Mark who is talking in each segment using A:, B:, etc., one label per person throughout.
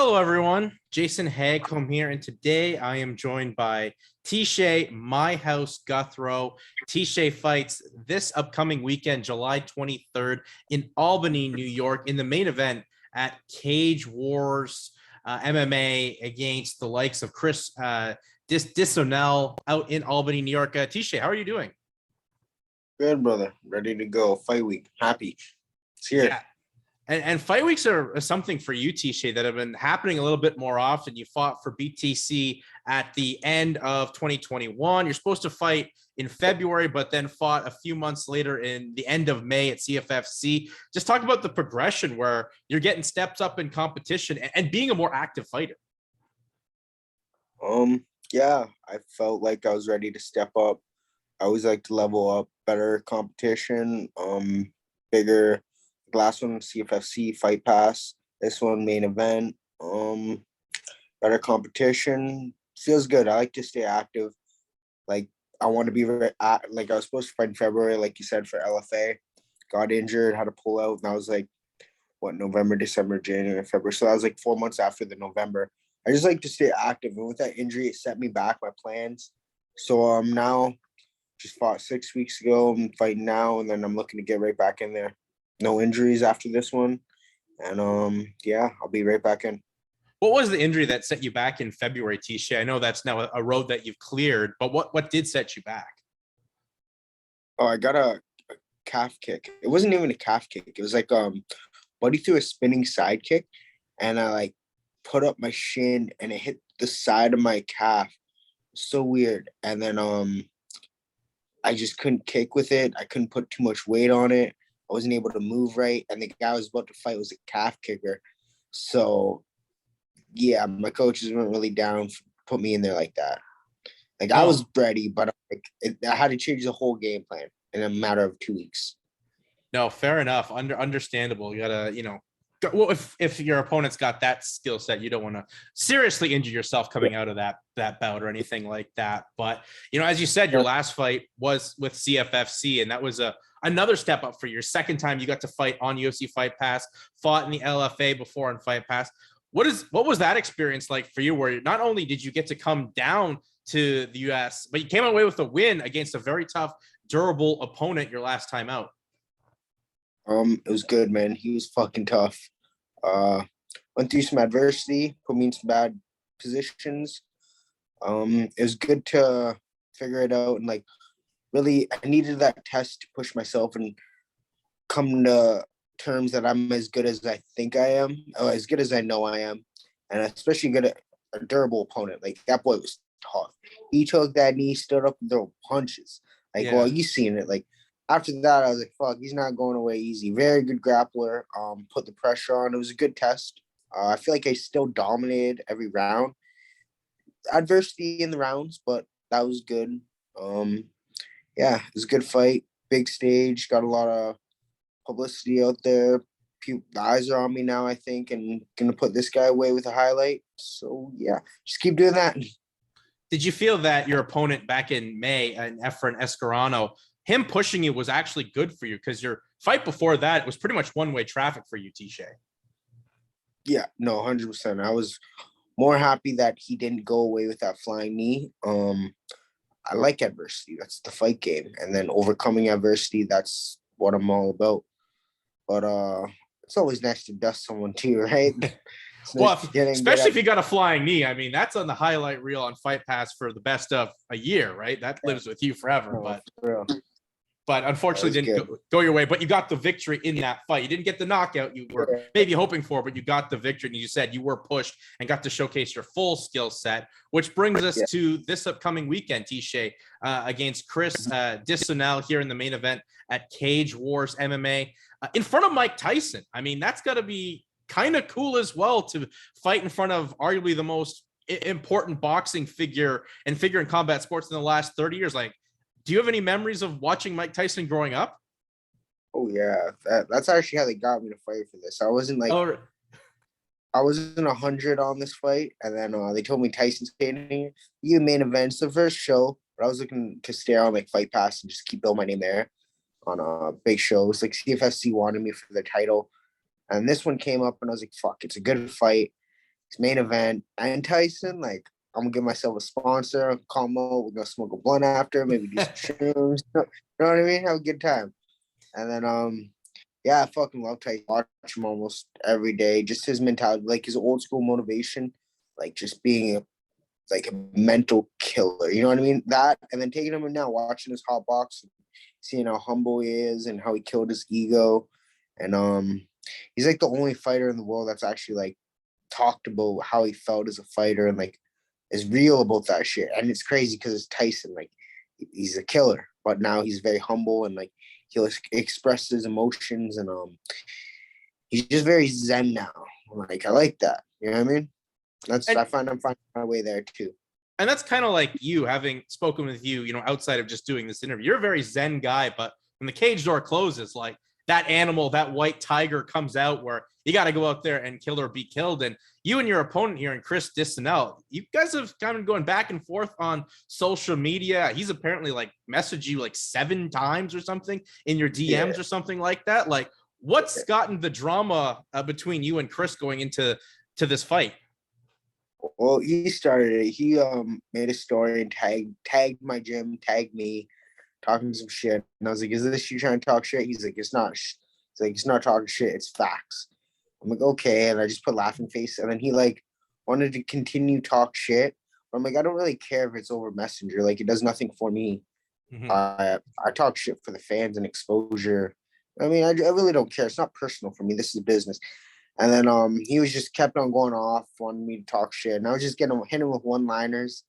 A: Hello, everyone. Jason Hagholm here, and today I am joined by Teshay My House Gouthro. Teshay fights this upcoming weekend, July 23rd, in Albany, New York, in the main event at Cage Wars MMA against the likes of Chris Disonell out in Albany, New York. Teshay, how are you doing?
B: Good, brother. Ready to go. Fight week. Happy. It's here.
A: Yeah. And fight weeks are something for you, Teshay, that have been happening a little bit more often. You fought for BTC at the end of 2021. You're supposed to fight in February, but then fought a few months later in the end of May at CFFC. Just talk about the progression where you're getting steps up in competition and being a more active fighter.
B: Yeah, I felt like I was ready to step up. I always like to level up, better competition, bigger. Last one, CFFC, Fight Pass. This one, main event. Better competition. Feels good. I like to stay active. Like, I want to be like I was supposed to fight in February, like you said, for LFA. Got injured, had to pull out. And I was like, November, December, January, February. So that was like 4 months after the November. I just like to stay active. And with that injury, it set me back my plans. So now, just fought 6 weeks ago. I'm fighting now, and then I'm looking to get right back in there. No injuries after this one. And yeah, I'll be right back in.
A: What was the injury that set you back in February, Teshay? I know that's now a road that you've cleared, but what did set you back?
B: Oh, I got a calf kick. It wasn't even a calf kick. It was like buddy threw a spinning side kick, and I like put up my shin and it hit the side of my calf. So weird. And then I just couldn't kick with it. I couldn't put too much weight on it. I wasn't able to move right, and the guy I was about to fight was a calf kicker. So, yeah, my coaches weren't really down to put me in there like that. Like, I was ready, but I had to change the whole game plan in a matter of 2 weeks.
A: No, fair enough. Understandable. You gotta, well, if your opponent's got that skill set, you don't want to seriously injure yourself coming out of that bout or anything like that. But as you said, your last fight was with CFFC, and that was another step up for your second time you got to fight on UFC Fight Pass, fought in the LFA before on Fight Pass. What was that experience like for you, where not only did you get to come down to the US, but you came away with a win against a very tough, durable opponent your last time out?
B: It was good, man. He was fucking tough. Went through some adversity, put me in some bad positions. It was good to figure it out, and like really I needed that test to push myself and come to terms that I'm as good as I think I am, or as good as I know I am, and especially good at a durable opponent. Like, that boy was tough. He took that knee, stood up and threw punches. Like, yeah. Well, you seen it. Like, after that, I was like, fuck, he's not going away easy. Very good grappler. Put the pressure on. It was a good test. I feel like I still dominated every round. Adversity in the rounds, but that was good. Yeah, it was a good fight. Big stage. Got a lot of publicity out there. The eyes are on me now, I think, and going to put this guy away with a highlight. So, yeah, just keep doing that.
A: Did you feel that your opponent back in May, Efren Escarano, him pushing you was actually good for you? Because your fight before that was pretty much one-way traffic for you, Teshay.
B: Yeah, no, 100%. I was more happy that he didn't go away with that flying knee. I like adversity. That's the fight game. And then overcoming adversity, that's what I'm all about. But it's always nice to dust someone too, right?
A: Well, especially if you got a flying knee. I mean, that's on the highlight reel on Fight Pass for the best of a year, right? That lives with you forever. But unfortunately didn't go your way. But you got the victory in that fight. You didn't get the knockout you were maybe hoping for, but you got the victory. And you said you were pushed and got to showcase your full skill set, which brings us to this upcoming weekend, Teshay, against Chris Disonell here in the main event at Cage Wars MMA in front of Mike Tyson. I mean, that's got to be kind of cool as well, to fight in front of arguably the most important boxing figure and figure in combat sports in the last 30 years. Like, do you have any memories of watching Mike Tyson growing up?
B: Oh yeah, that's actually how they got me to fight for this. I wasn't like, I wasn't 100 on this fight, and then they told me Tyson's training. You main events the first show, but I was looking to stay on like Fight Pass and just keep building my name there on big shows. Like CFFC wanted me for the title, and this one came up, and I was like, fuck, it's a good fight. his main event and Tyson, like I'm gonna give myself a sponsor, combo. We're gonna smoke a blunt after, maybe do some shrooms. You know what I mean? Have a good time. And then yeah, I fucking love Tyson. Watch him almost every day. Just his mentality, like his old school motivation, like just being a mental killer. You know what I mean? That, and then taking him in now, watching his hot box, seeing how humble he is and how he killed his ego. And he's like the only fighter in the world that's actually like talked about how he felt as a fighter and like is real about that shit. And it's crazy because it's Tyson. Like he's a killer, but now he's very humble and like he'll express his emotions and he's just very zen now. Like I like that. You know what I mean? I find I'm finding my way there too.
A: And that's kind of like you, having spoken with you, outside of just doing this interview. You're a very zen guy, but when the cage door closes, like that animal, that white tiger comes out where you got to go out there and kill or be killed. And you and your opponent here, and Chris Disonell, you guys have kind of going back and forth on social media. He's apparently like messaged you like 7 times or something in your DMs or something like that. Like, what's gotten the drama between you and Chris going into this fight?
B: Well, he started it. He made a story and tagged my gym, tagged me, talking some shit. And I was like, "Is this you trying to talk shit?" He's like, "It's not." He's like, "It's not talking shit. It's facts." I'm like, "Okay," and I just put laughing face. And then he like wanted to continue talk shit. But I'm like, I don't really care if it's over Messenger. Like, it does nothing for me.
A: Mm-hmm.
B: I talk shit for the fans and exposure. I mean, I really don't care. It's not personal for me. This is business. And then he was just kept on going off, wanting me to talk shit. And I was just hitting him with one-liners,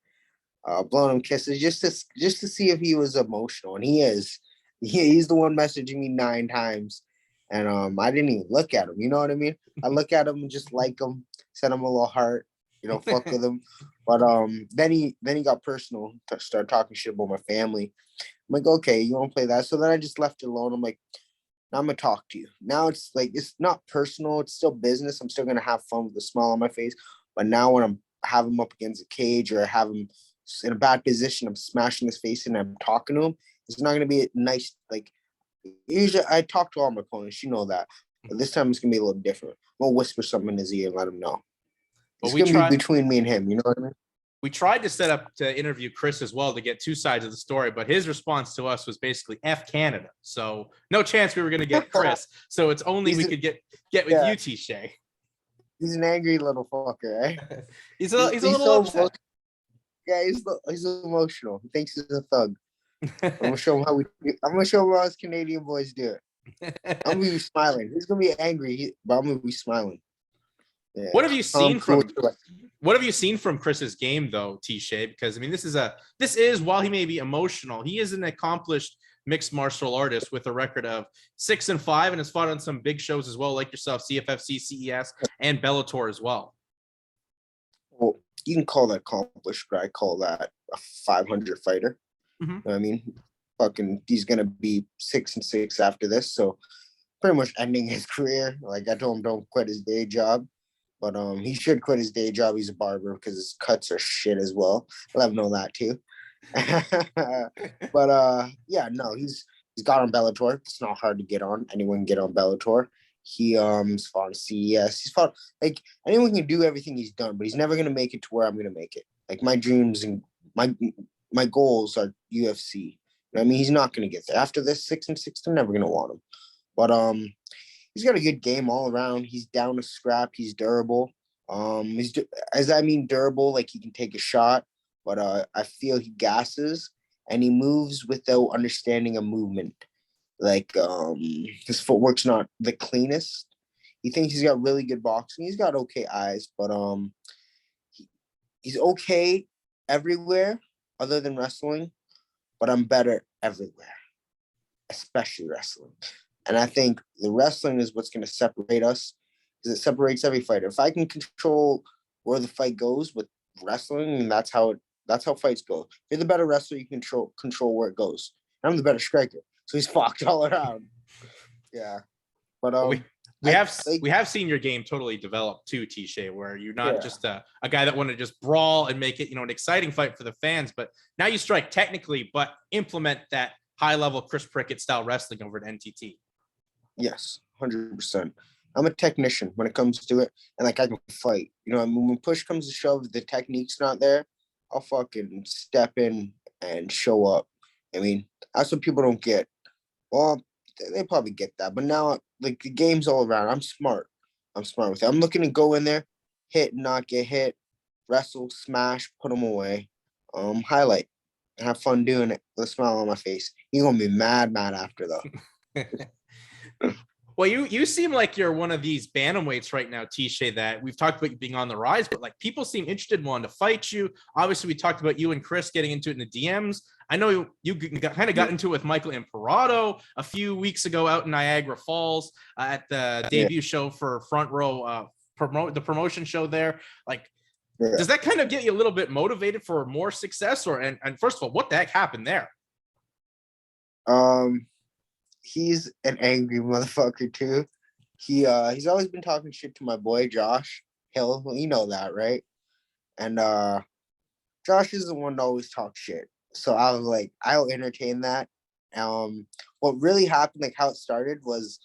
B: blowing him kisses, just to see if he was emotional. And he is. He's the one messaging me 9 times. And I didn't even look at him. You know what I mean? I look at him and just like him, send him a little heart, fuck with him. But then he got personal, started talking shit about my family. I'm like, okay, you want to play that? So then I just left it alone. I'm like, now I'm gonna talk to you. Now it's like, it's not personal. It's still business. I'm still gonna have fun with a smile on my face. But now when I'm have him up against a cage or I have him in a bad position, I'm smashing his face and I'm talking to him. It's not gonna be a nice, like, usually I talk to all my opponents. You know that. But this time it's gonna be a little different. I'm gonna whisper something in his ear and let him know. It's gonna be between me and him. You know what I mean?
A: We tried to set up to interview Chris as well to get 2 sides of the story, but his response to us was basically F Canada. So no chance we were going to get Chris. So it's only we could get with you, Teshay.
B: He's an angry little fucker, eh?
A: he's a little upset.
B: Yeah, he's emotional. He thinks he's a thug. I'm gonna show him how us Canadian boys do it. I'm gonna be smiling. He's gonna be angry, but I'm gonna be smiling. Yeah.
A: What have you seen from Chris's game though, Teshay? Because I mean, this is while he may be emotional, he is an accomplished mixed martial artist with a record of 6-5 and has fought on some big shows as well, like yourself, CFFC, CES, and Bellator as well.
B: Well, you can call that accomplished, but I call that a 500 fighter. Mm-hmm. You know what I mean, fucking, he's gonna be 6-6 after this, so pretty much ending his career. Like I told him, don't quit his day job. But he should quit his day job. He's a barber because his cuts are shit as well. I'll have know that too. But yeah, no, he's got on Bellator. It's not hard to get on. Anyone can get on Bellator. He's fought on CES. He's fought, like, anyone can do everything he's done, but he's never gonna make it to where I'm gonna make it. Like my dreams and my goals are UFC. You know what I mean? He's not gonna get there. After this 6-6, they're never gonna want him. But he's got a good game all around. He's down to scrap. He's durable. Durable, like he can take a shot, but I feel he gasses and he moves without understanding a movement. Like his footwork's not the cleanest. He thinks he's got really good boxing. He's got okay eyes, but he's okay everywhere other than wrestling. But I'm better everywhere, especially wrestling. And I think the wrestling is what's going to separate us, because it separates every fighter. If I can control where the fight goes with wrestling, and that's how fights go. If you're the better wrestler, you control where it goes. And I'm the better striker, so he's fucked all around. Yeah, but
A: we have seen your game totally develop too, Teshay, where you're not just a guy that wanted to just brawl and make it an exciting fight for the fans, but now you strike technically, but implement that high level Chris Prickett style wrestling over at NTT.
B: Yes, 100%. I'm a technician when it comes to it, and like I can fight. You know, I mean, when push comes to shove, the technique's not there. I'll fucking step in and show up. I mean, that's what people don't get. Well, they probably get that, but now like the game's all around. I'm smart. I'm smart with it. I'm looking to go in there, hit, not get hit, wrestle, smash, put them away, highlight, and have fun doing it with a smile on my face. You're gonna be mad after though.
A: Well, you seem like you're one of these bantamweights right now, Teshay, that we've talked about you being on the rise, but like people seem interested in wanting to fight you. Obviously, we talked about you and Chris getting into it in the DMs. I know you kind of got into it with Michael Imperato a few weeks ago out in Niagara Falls at the debut show for Front Row, the promotion show there. Like, does that kind of get you a little bit motivated for more success? Or and first of all, what the heck happened there?
B: He's an angry motherfucker too. He's always been talking shit to my boy Josh Hill. You know that, right? And Josh is the one to always talk shit. So I was like, I'll entertain that. What really happened, like how it started, was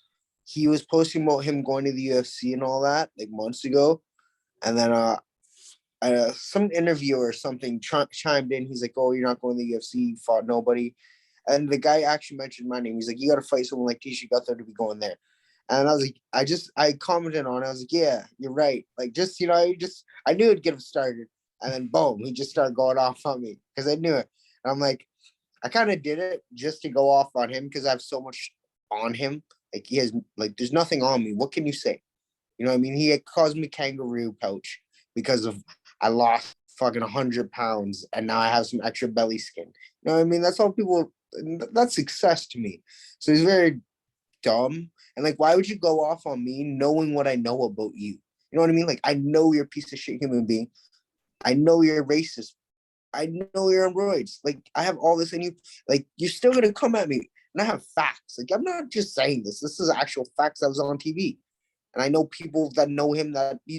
B: he was posting about him going to the UFC and all that, like months ago. And then some interviewer or something chimed in. He's like, "Oh, you're not going to the UFC. You fought nobody." And the guy actually mentioned my name. He's like, "You got to fight someone like Teshay Gouthro to be going there." And I was like, I commented on it. I was like, "Yeah, you're right." Like, just, you know, I knew it'd get him started. And then boom, he just started going off on me because I knew it. And I'm like, I kind of did it just to go off on him because I have so much on him. Like, he has, like, there's nothing on me. What can you say? You know what I mean? He had caused me kangaroo pouch because of I lost fucking 100 pounds and now I have some extra belly skin. You know what I mean? That's all people. That's success to me. So he's very dumb. And like, why would you go off on me knowing what I know about you? You know what I mean? Like, I know you're a piece of shit human being. I know you're racist. I know you're on roids. Like, I have all this in you. Like, you're still gonna come at me. And I have facts. Like, I'm not just saying this. This is actual facts that was on TV. And I know people that know him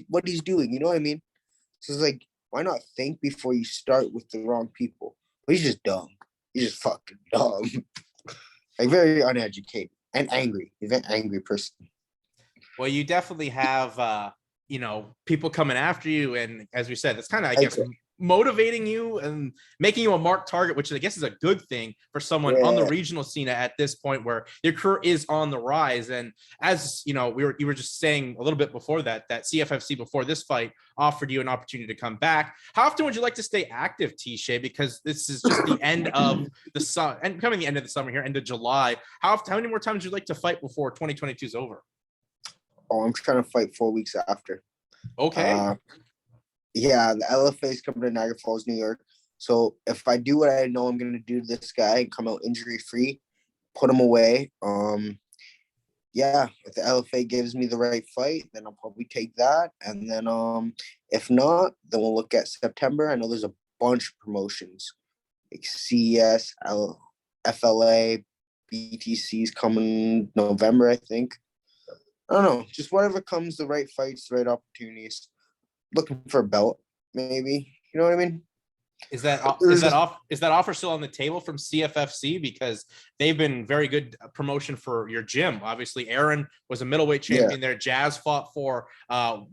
B: what he's doing. You know what I mean? So it's like, why not think before you start with the wrong people? But he's just dumb. He's just fucking dumb. Like, very uneducated and angry. He's an angry person.
A: Well, you definitely have, you know, people coming after you. And as we said, that's kind of, I guess, motivating you and making you a marked target, which I guess is a good thing for someone on the regional scene at this point where your career is on the rise. And as you know, you were just saying a little bit before that CFFC before this fight offered you an opportunity to come back. How often would you like to stay active, Teshay? Because this is just the end of the summer and coming the end of the summer here, end of July. How many more times would you like to fight before 2022 is over?
B: Oh, I'm trying to fight 4 weeks after.
A: Okay.
B: Yeah, the LFA is coming to Niagara Falls, New York. So if I do what I know I'm going to do to this guy and come out injury-free, put him away, yeah, if the LFA gives me the right fight, then I'll probably take that. And then if not, then we'll look at September. I know there's a bunch of promotions, like CES, FLA, BTC's coming November, I think. I don't know, just whatever comes, the right fights, the right opportunities. Looking for a belt, maybe. You know what I mean?
A: Is that offer still on the table from CFFC? Because they've been very good promotion for your gym. Obviously, Aaron was a middleweight champion there. Jazz fought for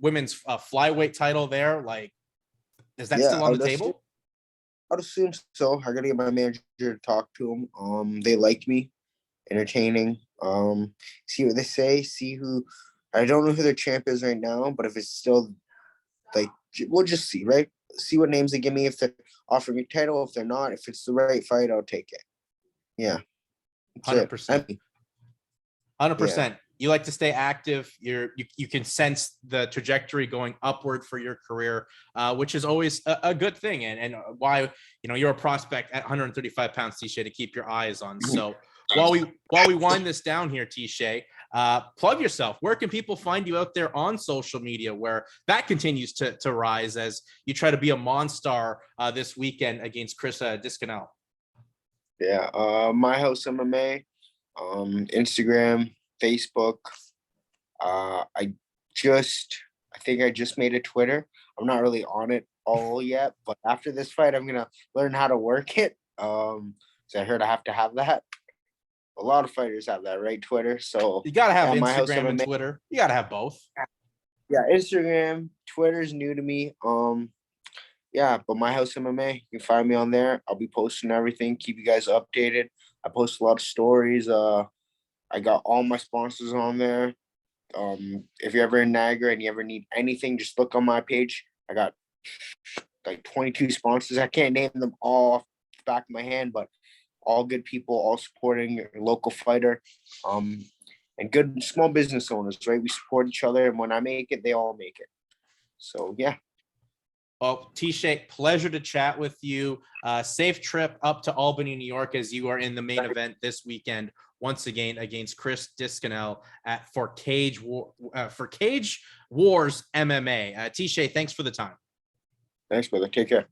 A: women's flyweight title there. Like, is that still on the table?
B: I'd assume so. I gotta get my manager to talk to them. They liked me, entertaining. See what they say. See who. I don't know who their champ is right now, but if it's still like, we'll just see, right? See what names they give me. If they're offering me title, if they're not, if it's the right fight, I'll take it. Yeah,
A: 100%. 100%. You like to stay active. You can sense the trajectory going upward for your career, which is always a good thing, and why, you know, you're a prospect at 135 pounds, Teshay, to keep your eyes on. So while we wind this down here, Teshay, plug yourself. Where can people find you out there on social media, where that continues to rise as you try to be a monster this weekend against Chris Disonell?
B: Yeah, My House MMA, Instagram, Facebook. I think I just made a Twitter. I'm not really on it all yet, but after this fight, I'm gonna learn how to work it. So I heard I have to have that. A lot of fighters have that, right? Twitter. So
A: You gotta have
B: yeah, My House
A: Instagram and
B: MMA.
A: Twitter. You gotta have both.
B: Yeah, Instagram, Twitter's new to me. Yeah, but My House MMA, you can find me on there. I'll be posting everything, keep you guys updated. I post a lot of stories. I got all my sponsors on there. If you're ever in Niagara and you ever need anything, just look on my page. I got like 22 sponsors. I can't name them all off the back of my hand, but all good people, all supporting your local fighter. And good small business owners, right? We support each other, and when I make it, they all make it. So yeah.
A: Well, Teshay, pleasure to chat with you. Safe trip up to Albany, New York, as you are in the main event this weekend, once again against Chris Disonell for Cage Wars MMA. Teshay, thanks for the time.
B: Thanks, brother. Take care.